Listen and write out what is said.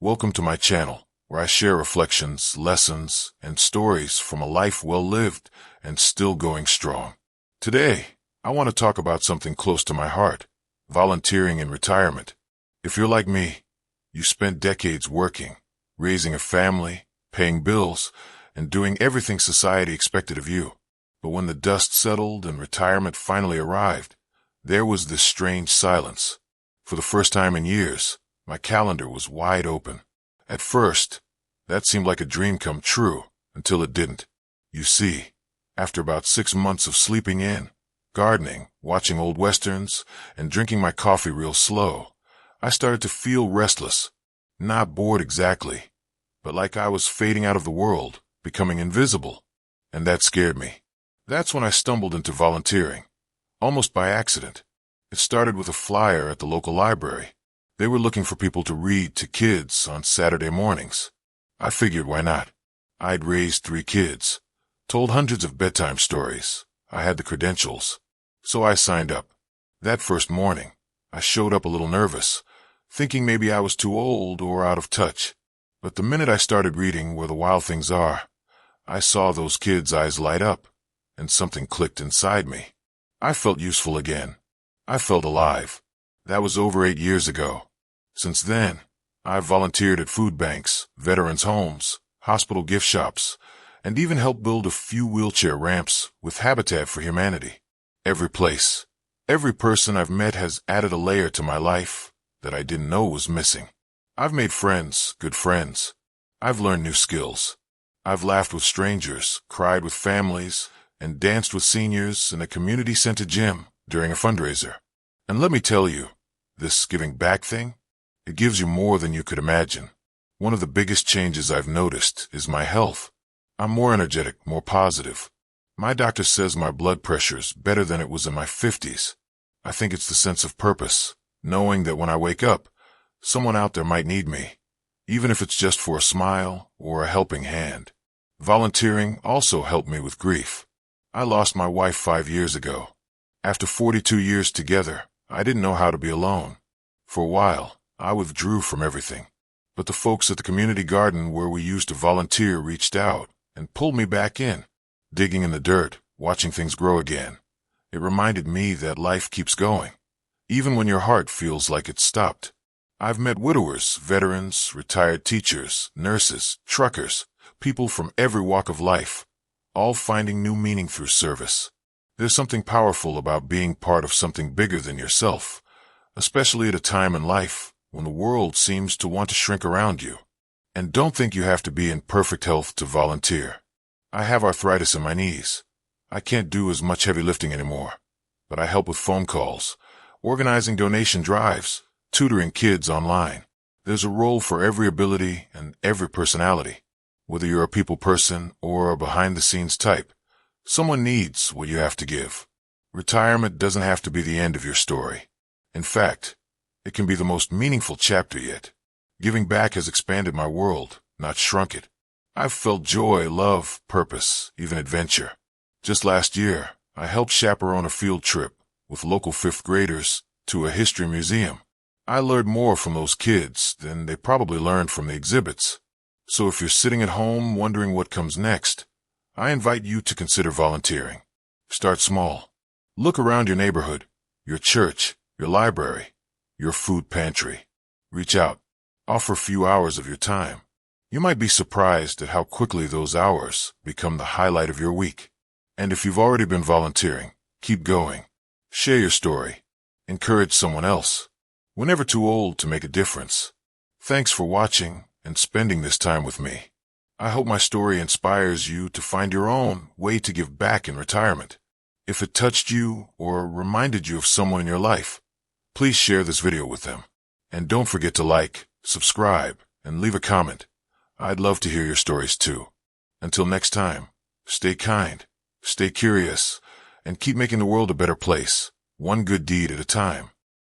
Welcome to my channel, where I share reflections, lessons, and stories from a life well lived and still going strong. Today, I want to talk about something close to my heart: volunteering in retirement. If you're like me, you spent decades working, raising a family, paying bills, and doing everything society expected of you. But when the dust settled and retirement finally arrived, there was this strange silence. For the first time in years, my calendar was wide open. At first, that seemed like a dream come true, until it didn't. You see, after about 6 months of sleeping in, gardening, watching old westerns, and drinking my coffee real slow, I started to feel restless. Not bored exactly, but like I was fading out of the world, becoming invisible. And that scared me. That's when I stumbled into volunteering, almost by accident. It started with a flyer at the local library. They were looking for people to read to kids on Saturday mornings. I figured, why not? I'd raised 3 kids, told hundreds of bedtime stories. I had the credentials. So I signed up. That first morning, I showed up a little nervous, thinking maybe I was too old or out of touch. But the minute I started reading Where the Wild Things Are, I saw those kids' eyes light up, and something clicked inside me. I felt useful again. I felt alive. That was over 8 years ago. Since then, I've volunteered at food banks, veterans' homes, hospital gift shops, and even helped build a few wheelchair ramps with Habitat for Humanity. Every place, every person I've met has added a layer to my life that I didn't know was missing. I've made friends, good friends. I've learned new skills. I've laughed with strangers, cried with families, and danced with seniors in a community center gym during a fundraiser. And let me tell you, this giving back thing, it gives you more than you could imagine. One of the biggest changes I've noticed is my health. I'm more energetic, more positive. My doctor says my blood pressure's better than it was in my 50s. I think it's the sense of purpose, knowing that when I wake up, someone out there might need me, even if it's just for a smile or a helping hand. Volunteering also helped me with grief. I lost my wife 5 years ago. After 42 years together, I didn't know how to be alone. For a while, I withdrew from everything. But the folks at the community garden where we used to volunteer reached out and pulled me back in, digging in the dirt, watching things grow again. It reminded me that life keeps going, even when your heart feels like it's stopped. I've met widowers, veterans, retired teachers, nurses, truckers, people from every walk of life, all finding new meaning through service. There's something powerful about being part of something bigger than yourself, especially at a time in life when the world seems to want to shrink around you. And don't think you have to be in perfect health to volunteer. I have arthritis in my knees. I can't do as much heavy lifting anymore, but I help with phone calls, organizing donation drives, tutoring kids online. There's a role for every ability and every personality. Whether you're a people person or a behind-the-scenes type, someone needs what you have to give. Retirement doesn't have to be the end of your story. In fact, it can be the most meaningful chapter yet. Giving back has expanded my world, not shrunk it. I've felt joy, love, purpose, even adventure. Just last year, I helped chaperone a field trip with local 5th graders to a history museum. I learned more from those kids than they probably learned from the exhibits. So if you're sitting at home wondering what comes next, I invite you to consider volunteering. Start small. Look around your neighborhood, your church, your library, your food pantry. Reach out. Offer a few hours of your time. You might be surprised at how quickly those hours become the highlight of your week. And if you've already been volunteering, keep going. Share your story. Encourage someone else. We're never too old to make a difference. Thanks for watching and spending this time with me. I hope my story inspires you to find your own way to give back in retirement. If it touched you or reminded you of someone in your life, please share this video with them. And don't forget to like, subscribe, and leave a comment. I'd love to hear your stories too. Until next time, stay kind, stay curious, and keep making the world a better place, one good deed at a time.